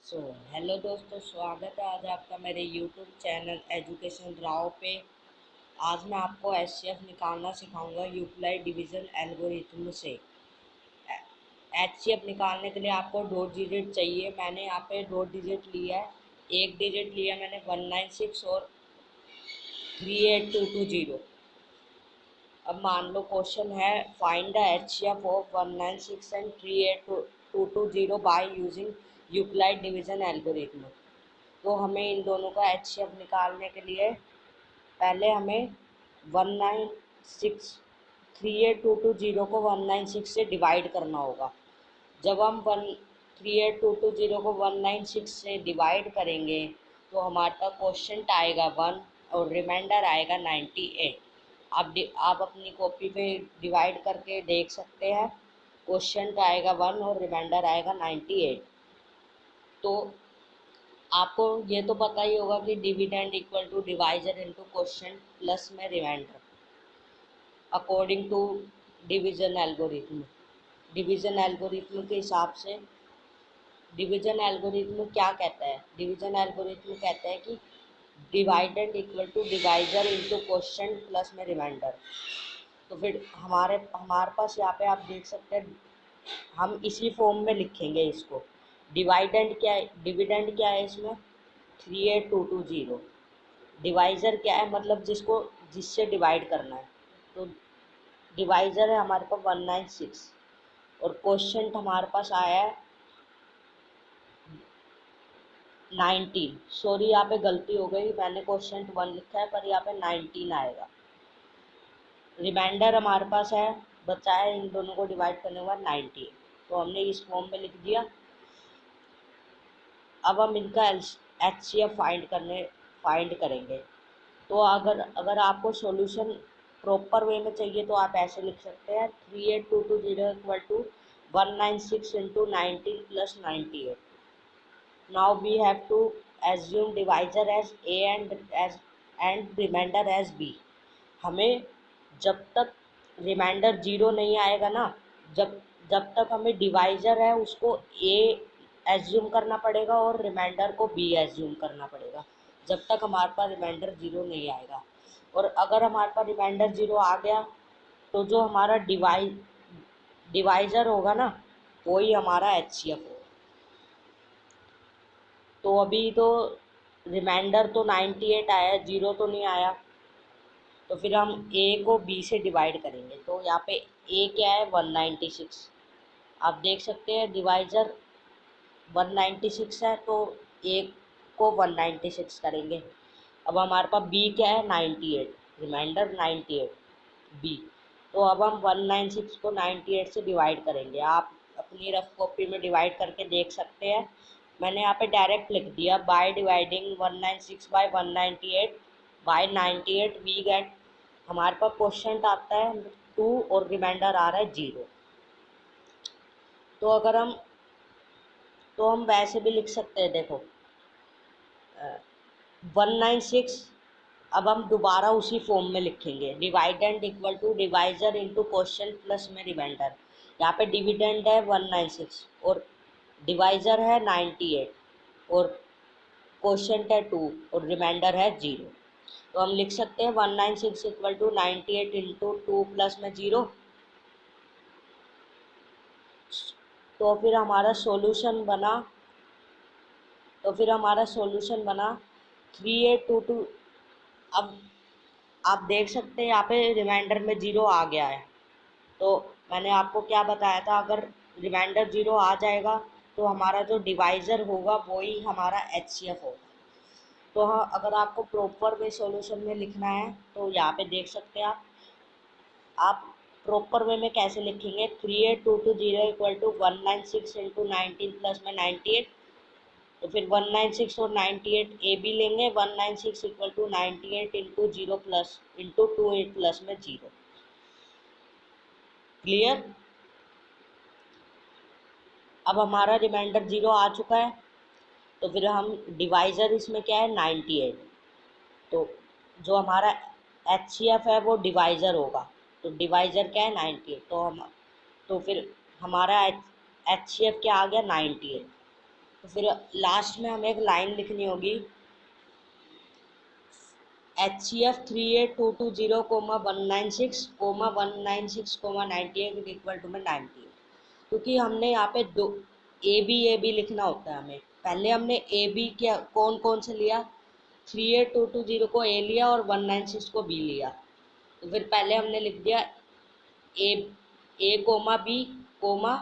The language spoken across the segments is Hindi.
सो हेलो दोस्तों, स्वागत है आज आपका मेरे यूट्यूब चैनल एजुकेशन राव पे। आज मैं आपको एचसीएफ निकालना सिखाऊंगा यूक्लिड डिवीजन एल्गोरिथम से। एचसीएफ निकालने के लिए आपको दो डिजिट चाहिए। मैंने यहाँ पे दो डिजिट लिया है। एक डिजिट लिया मैंने 196 और 38220। अब मान लो क्वेश्चन है find the HCF of 196 and 38220 by using Euclid division algorithm. तो हमें इन दोनों का एचसीएफ निकालने के लिए पहले हमें 196 3822 को 196 से डिवाइड करना होगा। जब हम 13822 को 196 से डिवाइड करेंगे तो हमारा क्वेश्चन आएगा 1 और रिमाइंडर आएगा 98। आप अपनी कॉपी पे डिवाइड करके देख सकते हैं। क्वेश्चन आएगा 1 और रिमाइंडर आएगा 98। तो आपको ये तो पता ही होगा कि dividend equal to divisor into question plus में remainder according to division algorithm. Division algorithm के हिसाब से डिवीजन एल्गोरिथम क्या कहता है? डिवीजन एल्गोरिथम कहता है कि dividend equal to divisor into question plus में रिमाइंडर। तो फिर हमारे पास यहाँ पे आप देख सकते हैं, हम इसी फॉर्म में लिखेंगे इसको। डिवाइडेंड क्या है, डिविडेंड क्या है इसमें? 38220। डिवाइज़र क्या है, मतलब जिससे डिवाइड करना है। तो डिवाइज़र है हमारे पास 196 और क्वेश्चन हमारे पास आया है 19। सॉरी, यहाँ पे गलती हो गई, मैंने क्वेश्चन 1 लिखा है पर यहाँ पे 19 आएगा। रिमाइंडर हमारे पास है बचा है इन दोनों को डिवाइड करने के बाद 90। तो हमने इस फॉर्म में लिख दिया। अब हम इनका एचसीएफ फाइंड करेंगे। तो अगर आपको सॉल्यूशन प्रॉपर वे में चाहिए तो आप ऐसे लिख सकते हैं 38220 equal to 196 into 19 plus 98। Now we have to assume divisor as A and remainder as B. हमें जब तक रिमाइंडर जीरो नहीं आएगा ना, जब जब तक हमें डिवाइजर है उसको ए एज्यूम करना पड़ेगा और रिमाइंडर को बी एज्यूम करना पड़ेगा, जब तक हमारे पास रिमाइंडर जीरो नहीं आएगा। और अगर हमारे पास रिमाइंडर जीरो आ गया तो जो हमारा डिवाइजर होगा ना, वही हमारा एचसीएफ होगा। तो अभी तो रिमाइंडर तो 98 आया, जीरो तो नहीं आया। तो फिर हम ए को बी से डिवाइड करेंगे। तो यहाँ पे ए क्या है? 196। आप देख सकते हैं डिवाइजर 196 है तो ए को 196 करेंगे। अब हमारे पास बी क्या है? 98। Remainder 98 B. तो अब हम 196 को 98 से डिवाइड करेंगे। आप अपनी रफ कॉपी में डिवाइड करके देख सकते हैं। मैंने यहाँ पे डायरेक्ट लिख दिया by dividing 196 by 198 by 98 we get. हमारे पास क्वेश्चन आता है 2 और रिमाइंडर आ रहा है 0। तो हम वैसे भी लिख सकते हैं, देखो 196। अब हम दोबारा उसी फॉर्म में लिखेंगे dividend equal to divisor into question plus में रिमाइंडर। यहाँ पे डिविडेंड है 196 और डिवाइजर है 98 और क्वेश्चन है 2 और रिमाइंडर है 0। तो हम लिख सकते हैं 196 इक्वल टू 98 इंटू 2 प्लस में 0। तो फिर हमारा सॉल्यूशन बना तो फिर हमारा सॉल्यूशन बना 3822। अब आप देख सकते हैं यहाँ पे रिमाइंडर में 0 आ गया है। तो मैंने आपको क्या बताया था, अगर रिमाइंडर 0 आ जाएगा तो हमारा जो डिवाइज़र होगा वही हमारा एचसीएफ होगा। तो हाँ, अगर आपको प्रॉपर वे सॉल्यूशन में लिखना है तो यहाँ पे देख सकते हैं आप प्रॉपर वे में कैसे लिखेंगे। 38220 इक्वल टू 196 इंटू 19 प्लस में 98। तो फिर 196 और 98 ए बी लेंगे। 196 equal to 98 into 0 plus into 28 plus में 0। क्लियर? अब हमारा रिमाइंडर 0 आ चुका है। तो फिर हम डिवाइज़र इसमें क्या है? 98। तो जो हमारा एचसीएफ है वो डिवाइज़र होगा। तो डिवाइज़र क्या है? 98। तो फिर हमारा एचसीएफ क्या आ गया? 98। तो फिर लास्ट में हमें एक लाइन लिखनी होगी, HCF 38220 comma 196 comma 196 comma 98 equal to में 98, क्योंकि हमने यहाँ पे दो ए बी लिखना होता है हमें। पहले हमने ए बी क्या कौन कौन से लिया, 38220 को ए लिया और 196 को बी लिया। तो फिर पहले हमने लिख दिया ए कोमा बी कोमा,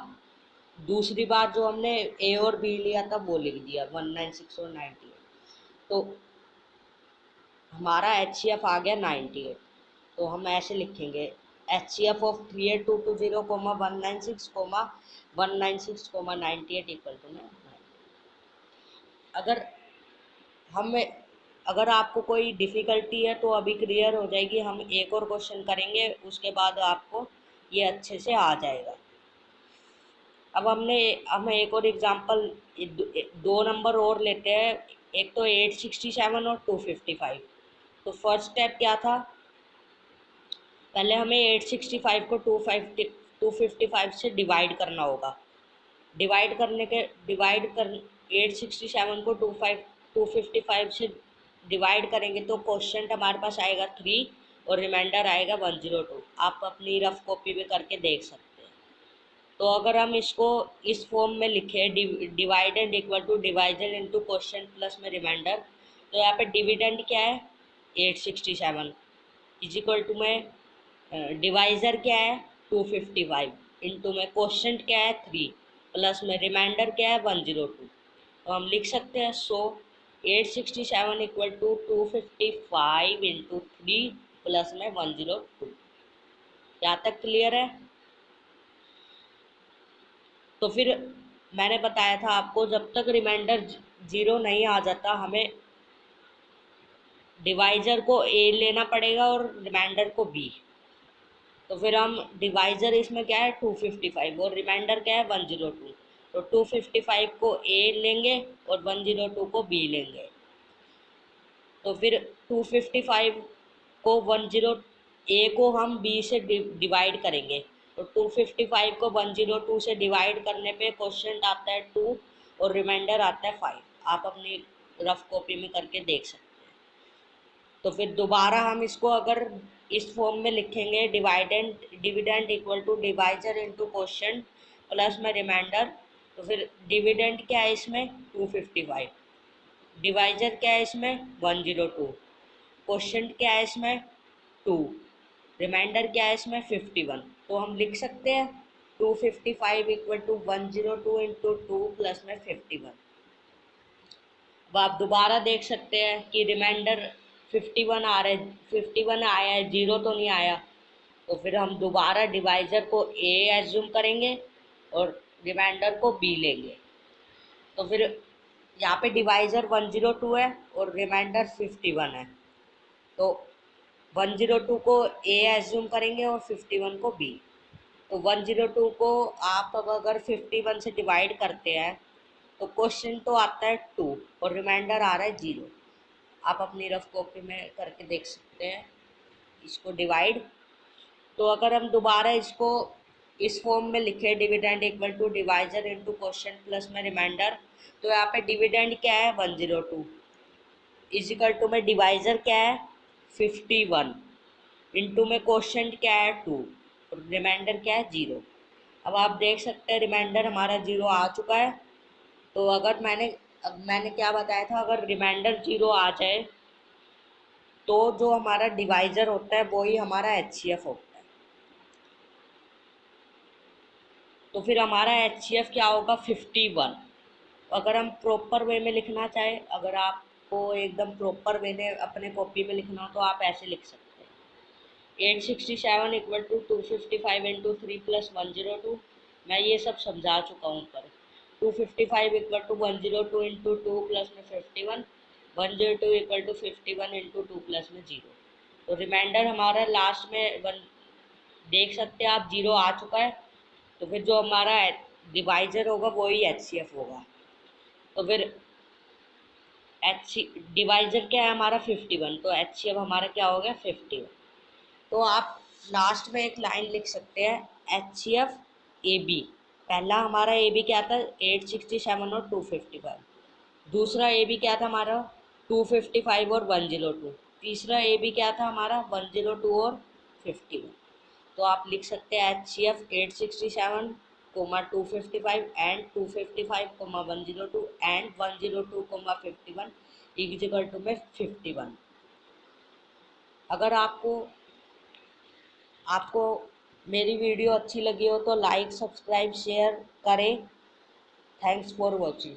दूसरी बार जो हमने ए और बी लिया था वो लिख दिया 196 और 98। तो हमारा HCF आ गया 98। तो हम ऐसे लिखेंगे HCF of 38220 comma 196 comma 196 comma 98 equal to में 90। अगर हम अगर आपको कोई डिफ़िकल्टी है तो अभी क्लियर हो जाएगी, हम एक और क्वेश्चन करेंगे उसके बाद आपको ये अच्छे से आ जाएगा। अब हम एक और एग्जांपल दो नंबर और लेते हैं, एक तो 867 और 255। तो फर्स्ट स्टेप क्या था, पहले हमें 865 को 255 से डिवाइड करना होगा। डिवाइड कर 867 को 255 से डिवाइड करेंगे तो क्वेश्चन हमारे पास आएगा 3 और रिमाइंडर आएगा 102। आप अपनी रफ कॉपी में करके देख सकते हैं। तो अगर हम इसको इस फॉर्म में लिखें, dividend equal to divisor into question plus में रिमाइंडर, तो यहाँ पे डिविडेंड क्या है 867 इज इक्वल टू में डिवाइज़र क्या है 255 इंटू में क्वेश्चन क्या है 3 प्लस में रिमाइंडर क्या है 102। तो हम लिख सकते हैं 867 इक्वल टू 255 इंटू 3 प्लस में 102। यहाँ तक क्लियर है। तो फिर मैंने बताया था आपको, जब तक रिमाइंडर 0 नहीं आ जाता हमें डिवाइज़र को ए लेना पड़ेगा और रिमाइंडर को बी। तो फिर हम डिवाइज़र इसमें क्या है 255 और रिमाइंडर क्या है 102। तो 255 को ए लेंगे और 102 को बी लेंगे। तो फिर 255 को 10 ए को हम बी से डिवाइड करेंगे, तो 255 को 102 से डिवाइड करने पे क्वेश्चन आता है 2 और रिमाइंडर आता है 5। आप अपनी रफ कॉपी में करके देख सकते हैं। तो फिर दोबारा हम इसको अगर इस फॉर्म में लिखेंगे, dividend equal to divisor into question plus में रिमाइंडर, तो फिर डिविडेंड क्या है इसमें 255, डिवाइजर क्या है इसमें 102, क्वेश्चन क्या है इसमें 2, रिमाइंडर क्या है इसमें 51। तो हम लिख सकते हैं 255 इक्वल टू 102 इंटू 2 प्लस में 51। अब आप दोबारा देख सकते हैं कि रिमाइंडर 51 आ रहा है, 51 आया है, 0 तो नहीं आया। तो फिर हम दोबारा डिवाइज़र को ए एज्यूम करेंगे और रिमाइंडर को बी लेंगे। तो फिर यहाँ पे डिवाइज़र 102 है और रिमाइंडर 51 है। तो 102 को ए एज्यूम करेंगे और 51 को बी। तो 102 को आप अब अगर 51 से डिवाइड करते हैं तो क्वेश्चन तो आता है 2 और रिमाइंडर आ रहा है 0। आप अपनी रफ कॉपी में करके देख सकते हैं इसको डिवाइड। तो अगर हम दोबारा इसको इस फॉर्म में लिखें, dividend equal to divisor into question plus में रिमाइंडर, तो यहाँ पे डिविडेंड क्या है 102 इजिकल टू में डिवाइजर क्या है 51 इंटू में क्वेश्चन क्या है 2 और रिमाइंडर क्या है 0। अब आप देख सकते हैं रिमाइंडर हमारा 0 आ चुका है। तो अगर मैंने क्या बताया था, अगर रिमाइंडर 0 आ जाए तो जो हमारा डिवाइजर होता है वही हमारा HCF होता है। तो फिर हमारा HCF क्या होगा 51। अगर हम प्रॉपर वे में लिखना चाहें, अगर आपको एकदम प्रॉपर वे में अपने कॉपी में लिखना हो तो आप ऐसे लिख सकते हैं 867 इक्वल टू 255 इंटू 3 प्लस 102। मैं ये सब समझा चुका हूँ ऊपर। 255 इक्वल टू 102 इंटू 2 प्लस में 51, 102 इक्वल टू 51 इंटू 2 प्लस में 0। तो रिमाइंडर हमारा लास्ट में देख सकते हैं आप 0 आ चुका है। तो फिर जो हमारा डिवाइजर होगा वही HCF होगा। तो फिर डिवाइजर क्या है हमारा 51, तो HCF हमारा क्या हो गया 51। तो आप लास्ट में एक लाइन लिख सकते हैं HCF AB पहला हमारा ए बी क्या था 867 और 255। दूसरा ए बी क्या था हमारा 255 और 102। तीसरा ए बी क्या था हमारा 102 और 51। तो आप लिख सकते हैं H C F 867 comma 255 and 255 comma 102 and 102 comma 51 equal to में 51। अगर आपको आपको मेरी वीडियो अच्छी लगी हो तो लाइक सब्सक्राइब शेयर करें। Thanks for watching.